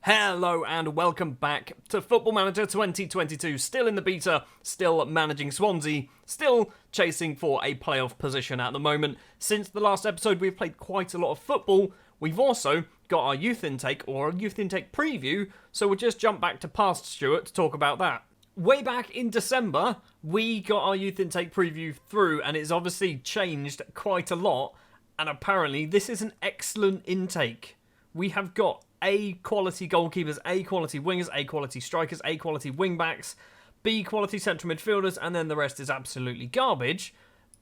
Hello and welcome back to Football Manager 2022. Still in the beta, still managing Swansea, still chasing for a playoff position at the moment. Since the last episode, we've played quite a lot of football. We've also got our youth intake, or a youth intake preview, so we'll just jump back to past Stuart to talk about that. Way back in December, we got our youth intake preview through, and it's obviously changed quite a lot, and apparently this is an excellent intake. We have got A quality goalkeepers, A quality wingers, A quality strikers, A quality wingbacks, B quality central midfielders, and then the rest is absolutely garbage.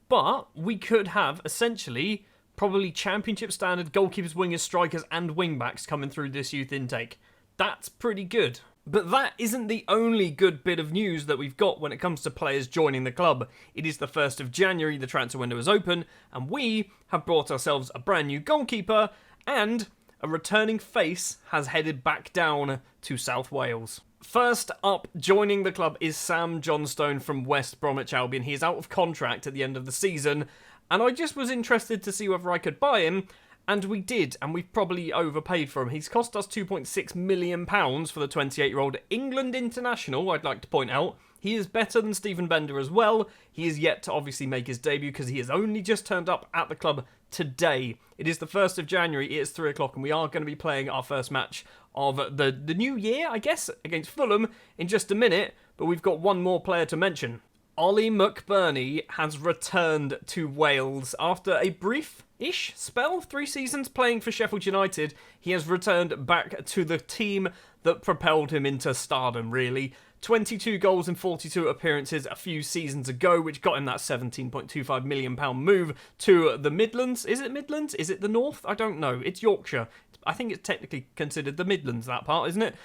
But we could have essentially probably championship standard goalkeepers, wingers, strikers, and wingbacks coming through this youth intake. That's pretty good. But that isn't the only good bit of news that we've got when it comes to players joining the club. It is the 1st of January, the transfer window is open, and we have brought ourselves a brand new goalkeeper, and a returning face has headed back down to South Wales. First up, joining the club is Sam Johnstone from West Bromwich Albion. He is out of contract at the end of the season, and I just was interested to see whether I could buy him, and we did, and we've probably overpaid for him. He's cost us £2.6 million for the 28-year-old England international, I'd like to point out. He is better than Stephen Bender as well. He is yet to obviously make his debut because he has only just turned up at the club today. It is the 1st of January, it is 3 o'clock, and we are going to be playing our first match of the new year, I guess, against Fulham in just a minute, but we've got one more player to mention. Ollie McBurney has returned to Wales after a brief-ish spell, 3 seasons playing for Sheffield United. He has returned back to the team that propelled him into stardom, really. 22 goals in 42 appearances a few seasons ago, which got him that £17.25 million move to the Midlands. Is it Midlands? Is it the North? I don't know. It's Yorkshire. I think it's technically considered the Midlands, that part, isn't it?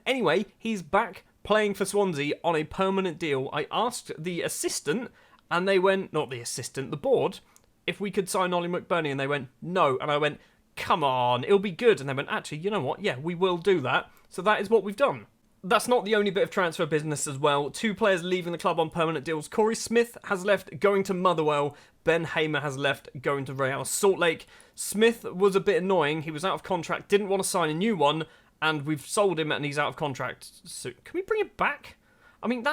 Anyway, he's back playing for Swansea on a permanent deal. I asked the assistant, and they went, not the assistant, the board, if we could sign Ollie McBurney, and they went, no. And I went, come on, it'll be good. And they went, actually, you know what? Yeah, we will do that. So that is what we've done. That's not the only bit of transfer business as well. 2 players leaving the club on permanent deals. Corey Smith has left, going to Motherwell. Ben Hamer has left, going to Real Salt Lake. Smith was a bit annoying. He was out of contract, didn't want to sign a new one, and we've sold him and he's out of contract. So can we bring him back? I mean,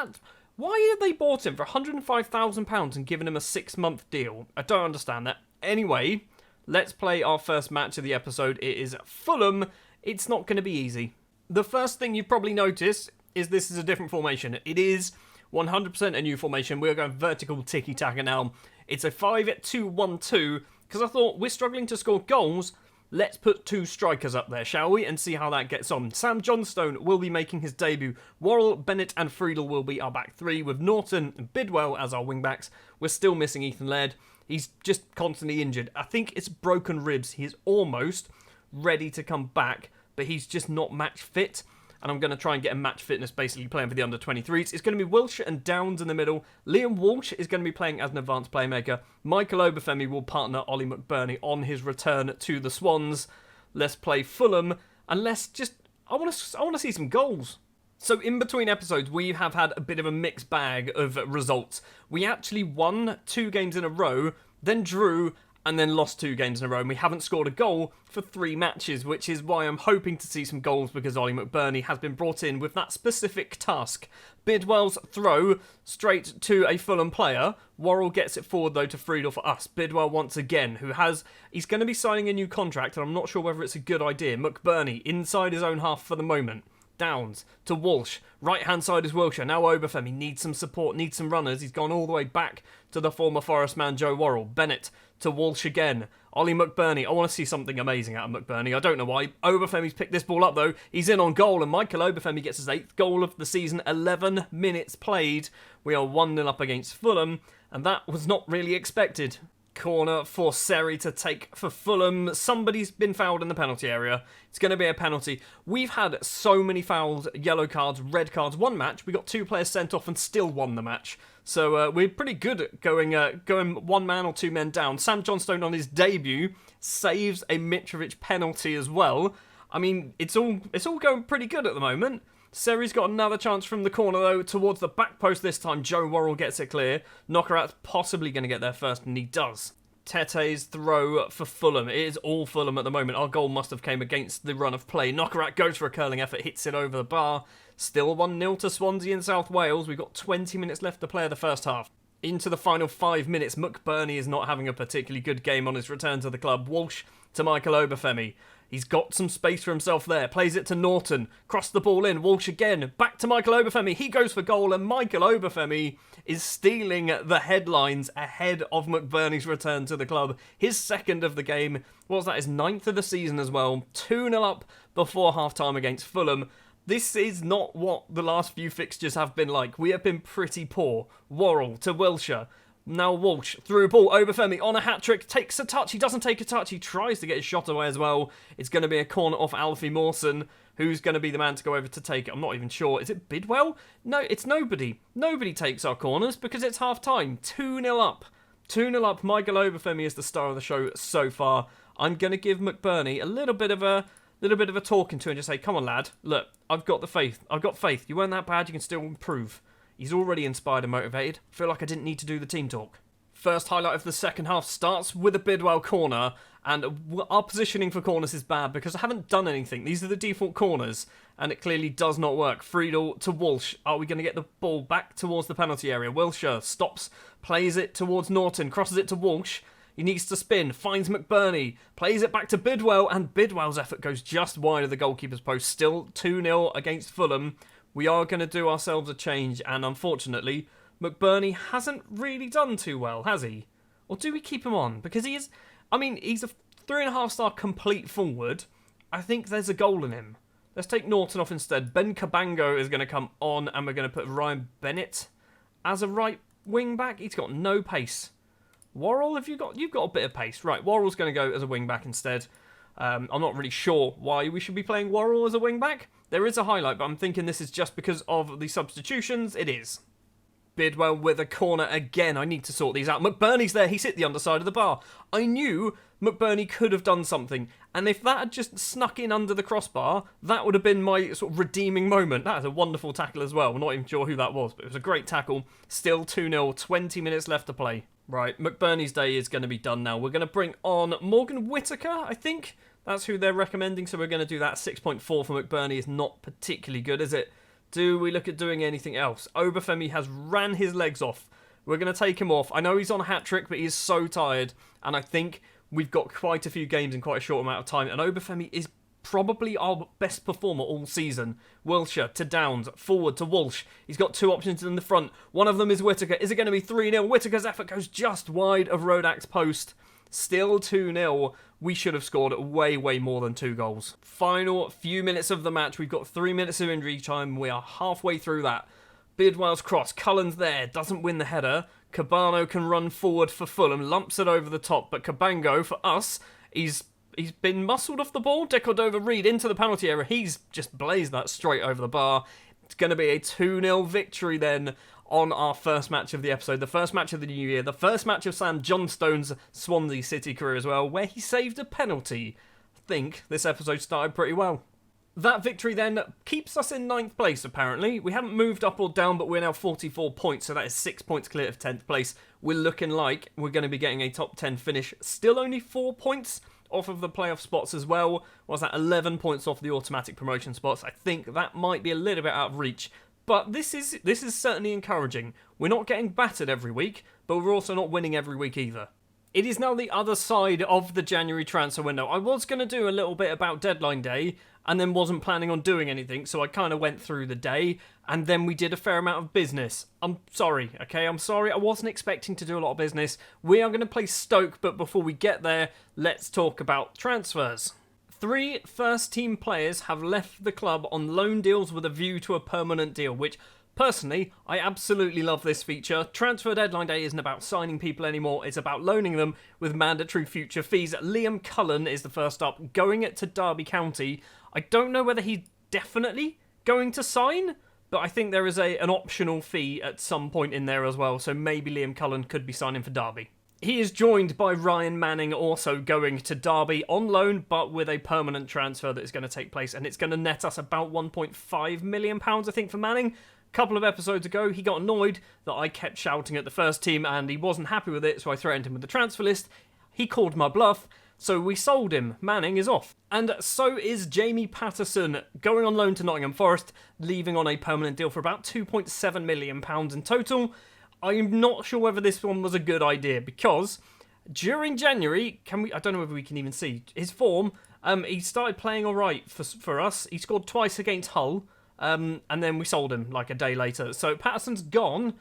why have they bought him for £105,000 and given him a 6-month deal? I don't understand that. Anyway, let's play our first match of the episode. It is Fulham. It's not going to be easy. The first thing you've probably noticed is this is a different formation. It is 100% a new formation. We're going vertical tiki-taka now. It's a 5-2-1-2, because I thought we're struggling to score goals. Let's put 2 strikers up there, shall we? And see how that gets on. Sam Johnstone will be making his debut. Worrell, Bennett and Friedel will be our back 3, with Norton and Bidwell as our wing-backs. We're still missing Ethan Laird. He's just constantly injured. I think it's broken ribs. He's almost ready to come back, but he's just not match fit, and I'm going to try and get him match fitness, basically playing for the under-23s. It's going to be Wilshere and Downs in the middle. Liam Walsh is going to be playing as an advanced playmaker. Michael Obafemi will partner Ollie McBurney on his return to the Swans. Let's play Fulham, and let's just... I want to see some goals. So in between episodes, we have had a bit of a mixed bag of results. We actually won 2 games in a row, then drew, and then lost 2 games in a row, and we haven't scored a goal for 3 matches, which is why I'm hoping to see some goals, because Ollie McBurney has been brought in with that specific task. Bidwell's throw straight to a Fulham player. Worrell gets it forward, though, to Friedel for us. Bidwell once again, he's going to be signing a new contract, and I'm not sure whether it's a good idea. McBurney inside his own half for the moment. Downs to Walsh. Right-hand side is Wilshere. Now Obafemi needs some support, needs some runners. He's gone all the way back to the former Forest man, Joe Worrell. Bennett to Walsh again. Ollie McBurney. I want to see something amazing out of McBurney. I don't know why. Obafemi's picked this ball up, though. He's in on goal, and Michael Obafemi gets his 8th goal of the season. 11 minutes played. We are 1-0 up against Fulham, and that was not really expected. Corner for Seri to take for Fulham. Somebody's been fouled in the penalty area. It's going to be a penalty. We've had so many fouls, yellow cards, red cards. One match, we got 2 players sent off and still won the match. So we're pretty good at going 1 man or 2 men down. Sam Johnstone on his debut saves a Mitrovic penalty as well. I mean, it's all going pretty good at the moment. Seri's got another chance from the corner, though, towards the back post this time. Joe Worrell gets it clear. Knockerout's possibly going to get there first, and he does. Tete's throw for Fulham. It is all Fulham at the moment. Our goal must have came against the run of play. Knockarat goes for a curling effort, hits it over the bar. Still 1-0 to Swansea in South Wales. We've got 20 minutes left to play of the first half. Into the final 5 minutes, McBurney is not having a particularly good game on his return to the club. Walsh to Michael Obafemi. He's got some space for himself there. Plays it to Norton. Cross the ball in. Walsh again. Back to Michael Obafemi. He goes for goal, and Michael Obafemi is stealing the headlines ahead of McBurney's return to the club. His second of the game. What was that? His 9th of the season as well. 2-0 up before half-time against Fulham. This is not what the last few fixtures have been like. We have been pretty poor. Worrell to Wilshere. Now Walsh, through ball, Obafemi on a hat-trick, takes a touch, he doesn't take a touch, he tries to get his shot away as well. It's going to be a corner off Alfie Mawson, who's going to be the man to go over to take it. I'm not even sure, is it Bidwell? No, it's nobody. Nobody takes our corners because it's half-time. 2-0 up. 2-0 up, Michael Obafemi is the star of the show so far. I'm going to give McBurney a little bit of a talking to and just say, come on lad, look, I've got the faith. I've got faith. You weren't that bad, you can still improve. He's already inspired and motivated. I feel like I didn't need to do the team talk. First highlight of the second half starts with a Bidwell corner, and our positioning for corners is bad because I haven't done anything. These are the default corners, and it clearly does not work. Friedel to Walsh. Are we going to get the ball back towards the penalty area? Wilshere stops, plays it towards Norton, crosses it to Walsh. He needs to spin, finds McBurney, plays it back to Bidwell, and Bidwell's effort goes just wide of the goalkeeper's post. Still 2-0 against Fulham. We are going to do ourselves a change, and unfortunately, McBurney hasn't really done too well, has he? Or do we keep him on? Because he's a 3.5-star complete forward. I think there's a goal in him. Let's take Norton off instead. Ben Cabango is going to come on, and we're going to put Ryan Bennett as a right wing back. He's got no pace. Worrell, you've got a bit of pace. Right, Worrell's going to go as a wing back instead. I'm not really sure why we should be playing Worrell as a wing-back. There is a highlight, but I'm thinking this is just because of the substitutions. It is. Bidwell with a corner again. I need to sort these out. McBurney's there. He's hit the underside of the bar. I knew McBurney could have done something. And if that had just snuck in under the crossbar, that would have been my sort of redeeming moment. That is a wonderful tackle as well. I'm not even sure who that was, but it was a great tackle. Still 2-0, 20 minutes left to play. Right, McBurney's day is going to be done now. We're going to bring on Morgan Whittaker, I think. That's who they're recommending, so we're going to do that. 6.4 for McBurney is not particularly good, is it? Do we look at doing anything else? Obafemi has ran his legs off. We're going to take him off. I know he's on a hat-trick, but he is so tired, and I think we've got quite a few games in quite a short amount of time, and Obafemi is probably our best performer all season. Wilshere to Downs, forward to Walsh. He's got two options in the front. One of them is Whittaker. Is it going to be 3-0? Whittaker's effort goes just wide of Rodak's post. Still 2-0. We should have scored way, way more than 2 goals. Final few minutes of the match. We've got 3 minutes of injury time. We are halfway through that. Bidwell's cross. Cullen's there. Doesn't win the header. Cabano can run forward for Fulham. Lumps it over the top. But Cabango, for us, He's been muscled off the ball. Decordova-Reid into the penalty area. He's just blazed that straight over the bar. It's going to be a 2-0 victory then on our first match of the episode. The first match of the new year. The first match of Sam Johnstone's Swansea City career as well, where he saved a penalty. I think this episode started pretty well. That victory then keeps us in 9th place, apparently. We haven't moved up or down, but we're now 44 points, so that is 6 points clear of 10th place. We're looking like we're going to be getting a top 10 finish. Still only 4 points off of the playoff spots as well. Was that 11 points off the automatic promotion spots? I think that might be a little bit out of reach. But this is certainly encouraging. We're not getting battered every week, but we're also not winning every week either. It is now the other side of the January transfer window. I was going to do a little bit about deadline day and then wasn't planning on doing anything, so I kind of went through the day and then we did a fair amount of business. I'm sorry, okay? I'm sorry. I wasn't expecting to do a lot of business. We are going to play Stoke, but before we get there, let's talk about transfers. 3 first-team players have left the club on loan deals with a view to a permanent deal, which, personally, I absolutely love this feature. Transfer deadline day isn't about signing people anymore, it's about loaning them with mandatory future fees. Liam Cullen is the first up, going to Derby County. I don't know whether he's definitely going to sign, but I think there is an optional fee at some point in there as well, so maybe Liam Cullen could be signing for Derby. He is joined by Ryan Manning, also going to Derby on loan, but with a permanent transfer that is going to take place, and it's going to net us about £1.5 million, I think, for Manning. A couple of episodes ago, he got annoyed that I kept shouting at the first team, and he wasn't happy with it, so I threatened him with the transfer list. He called my bluff, so we sold him. Manning is off. And so is Jamie Patterson, going on loan to Nottingham Forest, leaving on a permanent deal for about £2.7 million in total. I'm not sure whether this one was a good idea, because during January, I don't know whether we can even see his form. He started playing all right for us. He scored twice against Hull, and then we sold him like a day later. So Patterson's gone.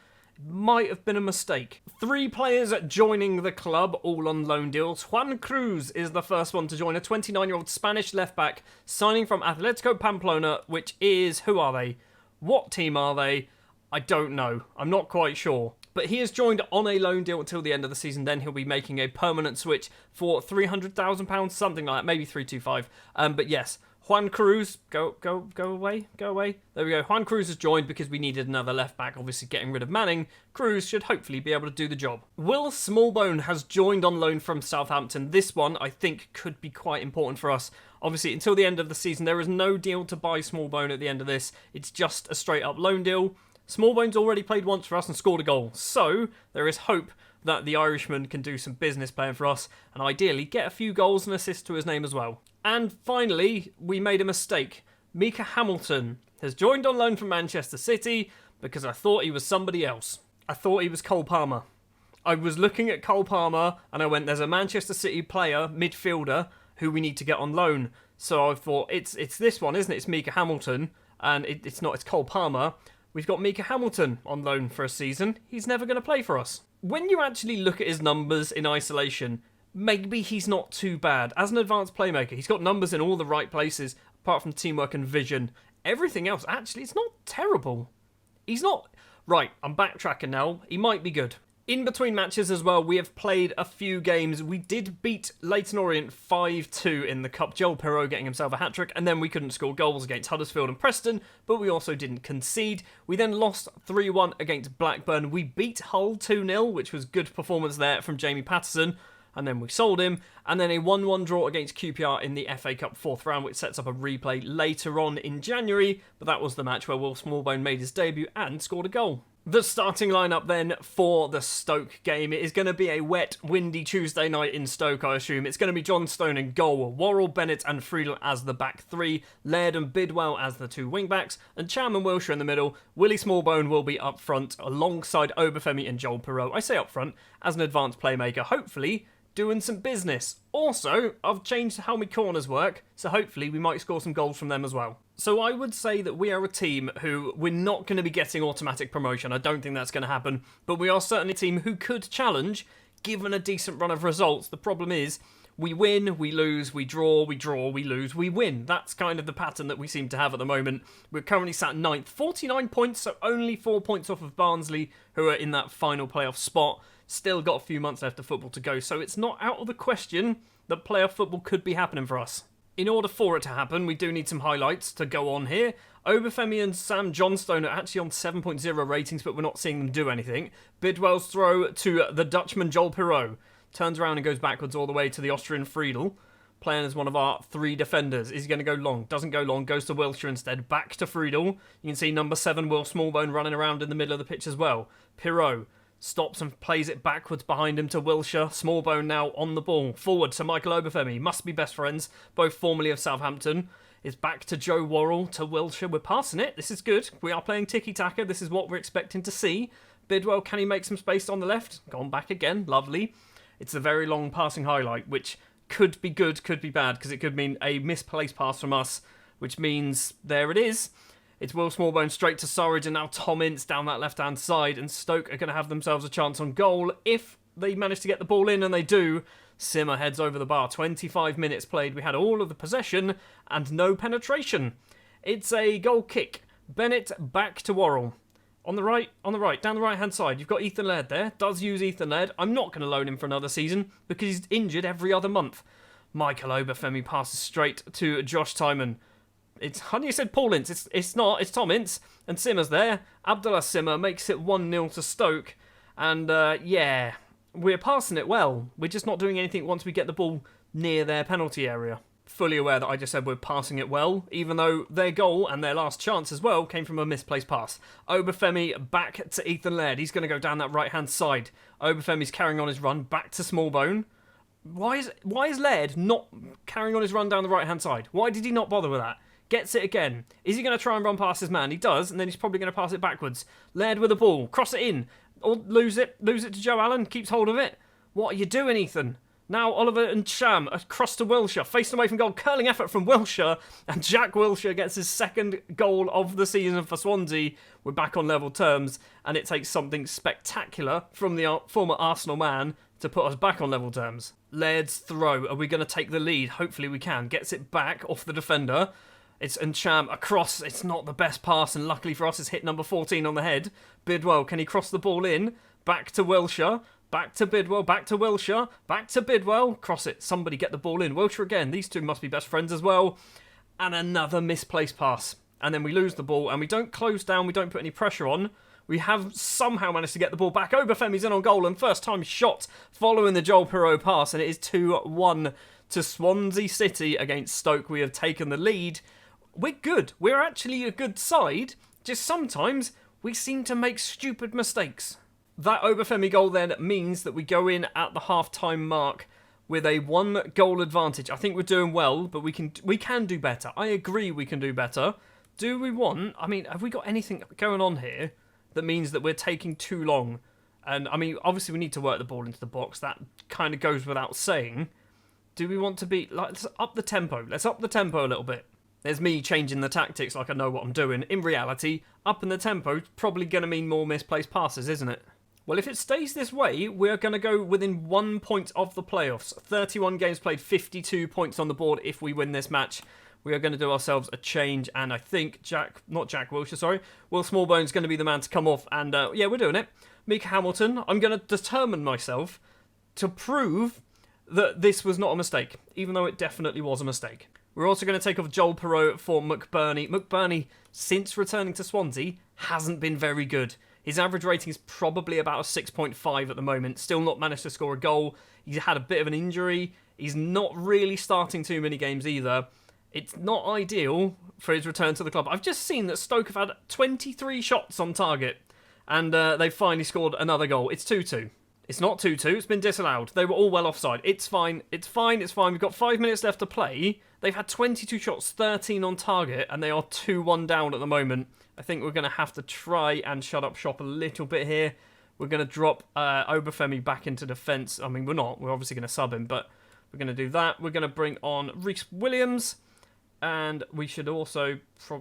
Might have been a mistake. 3 players joining the club, all on loan deals. Juan Cruz is the first one to join, a 29-year-old Spanish left-back signing from Atletico Pamplona, which is, who are they? What team are they? I don't know. I'm not quite sure. But he has joined on a loan deal until the end of the season. Then he'll be making a permanent switch for £300,000, something like that, maybe 325. But yes, Juan Cruz, go away. There we go. Juan Cruz has joined because we needed another left back. Obviously, getting rid of Manning, Cruz should hopefully be able to do the job. Will Smallbone has joined on loan from Southampton. This one, I think, could be quite important for us. Obviously, until the end of the season, there is no deal to buy Smallbone at the end of this. It's just a straight-up loan deal. Smallbone's already played once for us and scored a goal, so there is hope that the Irishman can do some business playing for us and ideally get a few goals and assists to his name as well. And finally, we made a mistake. Micah Hamilton has joined on loan from Manchester City because I thought he was somebody else. I thought he was Cole Palmer. I was looking at Cole Palmer and I went, there's a Manchester City player, midfielder, who we need to get on loan. So I thought, it's this one, isn't it? It's Micah Hamilton, and it's not, it's Cole Palmer. We've got Micah Hamilton on loan for a season. He's never going to play for us. When you actually look at his numbers in isolation, maybe he's not too bad. As an advanced playmaker, he's got numbers in all the right places, apart from teamwork and vision. Everything else, actually, it's not terrible. He's not... Right, I'm backtracking now. He might be good. In between matches as well, we have played a few games. We did beat Leyton Orient 5-2 in the Cup, Joel Pirot getting himself a hat-trick, and then we couldn't score goals against Huddersfield and Preston, but we also didn't concede. We then lost 3-1 against Blackburn. We beat Hull 2-0, which was good performance there from Jamie Patterson, and then we sold him, and then a 1-1 draw against QPR in the FA Cup 4th round, which sets up a replay later on in January, but that was the match where Will Smallbone made his debut and scored a goal. The starting lineup then for the Stoke game. It is going to be a wet, windy Tuesday night in Stoke, I assume. It's going to be John Stone in goal, Worrell, Bennett and Friedel as the back 3, Laird and Bidwell as the 2 wing-backs, and Cham and Wilshere in the middle. Willie Smallbone will be up front alongside Obafemi and Joel Pirot. I say up front as an advanced playmaker, hopefully doing some business. Also, I've changed how my corners work, so hopefully we might score some goals from them as well. So I would say that we are a team who we're not going to be getting automatic promotion. I don't think that's going to happen. But we are certainly a team who could challenge, given a decent run of results. The problem is, we win, we lose, we draw, we lose, we win. That's kind of the pattern that we seem to have at the moment. We're currently sat 9th, 49 points, so only 4 points off of Barnsley, who are in that final playoff spot. Still got a few months left of football to go, so it's not out of the question that playoff football could be happening for us. In order for it to happen, we do need some highlights to go on here. Obafemi and Sam Johnstone are actually on 7.0 ratings, but we're not seeing them do anything. Bidwell's throw to the Dutchman Joel Pirot. Turns around and goes backwards all the way to the Austrian Friedel, playing as one of our 3 defenders. Is he going to go long? Doesn't go long. Goes to Wilshere instead. Back to Friedel. You can see number 7, Will Smallbone, running around in the middle of the pitch as well. Pirot stops and plays it backwards behind him to Wilshere. Smallbone now on the ball. Forward to Michael Obafemi. Must be best friends, both formerly of Southampton. It's back to Joe Worrell, to Wilshere. We're passing it. This is good. We are playing tiki-taka. This is what we're expecting to see. Bidwell, can he make some space on the left? Gone back again. Lovely. It's a very long passing highlight, which could be good, could be bad, because it could mean a misplaced pass from us, which means there it is. It's Will Smallbone straight to Surridge, and now Tom Ince down that left-hand side, and Stoke are going to have themselves a chance on goal if they manage to get the ball in, and they do. Simmer heads over the bar. 25 minutes played. We had all of the possession and no penetration. It's a goal kick. Bennett back to Worrell. On the right, down the right-hand side. You've got Ethan Laird there. Does use Ethan Laird. I'm not going to loan him for another season because he's injured every other month. Michael Obafemi passes straight to Josh Tymon. It's honey, you said Paul Ince. It's not. It's Tom Ince. And Simmer's there. Abdullah Simmer makes it 1-0 to Stoke. And, yeah, we're passing it well. We're just not doing anything once we get the ball near their penalty area. Fully aware that I just said we're passing it well, even though their goal and their last chance as well came from a misplaced pass. Obafemi back to Ethan Laird. He's going to go down that right-hand side. Obafemi's carrying on his run. Back to Smallbone. Why is Laird not carrying on his run down the right-hand side? Why did he not bother with that? Gets it again. Is he going to try and run past his man? He does, and then he's probably going to pass it backwards. Laird with the ball. Cross it in. Or lose it. Lose it to Joe Allen. Keeps hold of it. What are you doing, Ethan? Now Oliver and Sham across to Wilshere. Faced away from goal. Curling effort from Wilshere. And Jack Wilshere gets his second goal of the season for Swansea. We're back on level terms. And it takes something spectacular from the former Arsenal man to put us back on level terms. Laird's throw. Are we going to take the lead? Hopefully we can. Gets it back off the defender. It's Ncham across. It's not the best pass, and luckily for us, it's hit number 14 on the head. Bidwell, can he cross the ball in? Back to Wilshere. Back to Bidwell. Back to Wilshere. Back to Bidwell. Cross it. Somebody get the ball in. Wilshere again. These two must be best friends as well. And another misplaced pass. And then we lose the ball, and we don't close down. We don't put any pressure on. We have somehow managed to get the ball back. Obafemi's in on goal, and first time shot following the Joel Piroe pass, and it is 2-1 to Swansea City against Stoke. We have taken the lead. We're good. We're actually a good side. Just sometimes we seem to make stupid mistakes. That Obafemi goal then means that we go in at the half-time mark with a 1-goal advantage. I think we're doing well, but we can do better. I agree we can do better. Do we want... I mean, have we got anything going on here that means that we're taking too long? And, I mean, obviously we need to work the ball into the box. That kind of goes without saying. Do we want to be... let's up the tempo. Let's up the tempo a little bit. There's me changing the tactics like I know what I'm doing. In reality, upping the tempo is probably going to mean more misplaced passes, isn't it? Well, if it stays this way, we're going to go within 1 point of the playoffs. 31 games played, 52 points on the board if we win this match. We are going to do ourselves a change, and I think Will Smallbone's going to be the man to come off, and yeah, we're doing it. Mika Hamilton, I'm going to determine myself to prove that this was not a mistake, even though it definitely was a mistake. We're also going to take off Joel Piroe for McBurney. McBurney, since returning to Swansea, hasn't been very good. His average rating is probably about a 6.5 at the moment. Still not managed to score a goal. He's had a bit of an injury. He's not really starting too many games either. It's not ideal for his return to the club. I've just seen that Stoke have had 23 shots on target, and they've finally scored another goal. It's 2-2. It's not 2-2. It's been disallowed. They were all well offside. It's fine. It's fine. It's fine. We've got 5 minutes left to play. They've had 22 shots, 13 on target, and they are 2-1 down at the moment. I think we're going to have to try and shut up shop a little bit here. We're going to drop Obafemi back into defence. I mean, we're not. We're obviously going to sub him, but we're going to do that. We're going to bring on Reece Williams, and we should also...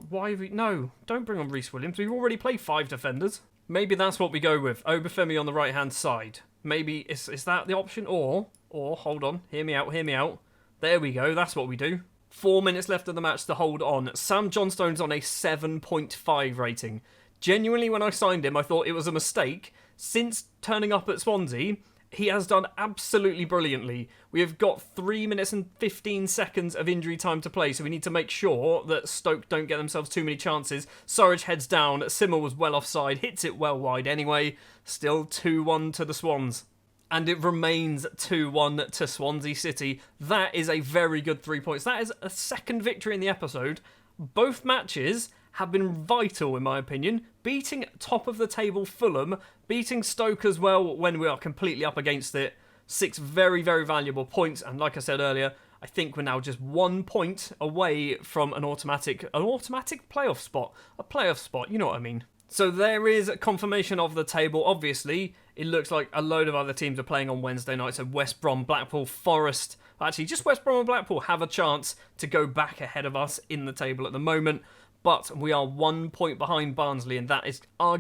No, don't bring on Reece Williams. We've already played 5 defenders. Maybe that's what we go with. Obafemi on the right-hand side. Maybe, is that the option? Or, hold on, hear me out. There we go, that's what we do. 4 minutes left of the match to hold on. Sam Johnstone's on a 7.5 rating. Genuinely, when I signed him, I thought it was a mistake. Since turning up at Swansea, he has done absolutely brilliantly. We have got 3 minutes and 15 seconds of injury time to play, so we need to make sure that Stoke don't get themselves too many chances. Surridge heads down. Simmer was well offside, hits it well wide anyway. Still 2-1 to the Swans. And it remains 2-1 to Swansea City. That is a very good 3 points. That is a second victory in the episode. Both matches have been vital, in my opinion. Beating top of the table Fulham, beating Stoke as well when we are completely up against it. 6 very, very valuable points. And like I said earlier, I think we're now just 1 point away from an automatic playoff spot. A playoff spot, you know what I mean. So there is confirmation of the table. Obviously, it looks like a load of other teams are playing on Wednesday night. So West Brom, Blackpool, Forest. Actually, just West Brom and Blackpool have a chance to go back ahead of us in the table at the moment. But we are 1 point behind Barnsley, and that is our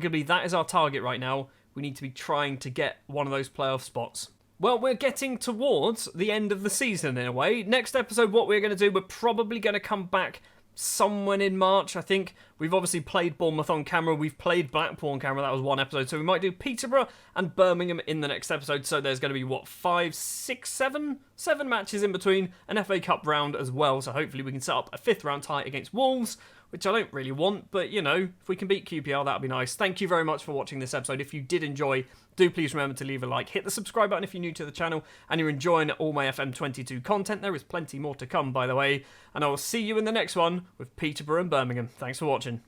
target right now. We need to be trying to get one of those playoff spots. Well, we're getting towards the end of the season in a way. Next episode, what we're going to do, we're probably going to come back somewhere in March, I think. We've obviously played Bournemouth on camera. We've played Blackpool on camera. That was one episode. So we might do Peterborough and Birmingham in the next episode. So there's going to be, 7 matches in between. An FA Cup round as well. So hopefully we can set up a 5th round tie against Wolves, which I don't really want. But, you know, if we can beat QPR, that'd be nice. Thank you very much for watching this episode. If you did enjoy, do please remember to leave a like. Hit the subscribe button if you're new to the channel and you're enjoying all my FM22 content. There is plenty more to come, by the way. And I will see you in the next one with Peterborough and Birmingham. Thanks for watching.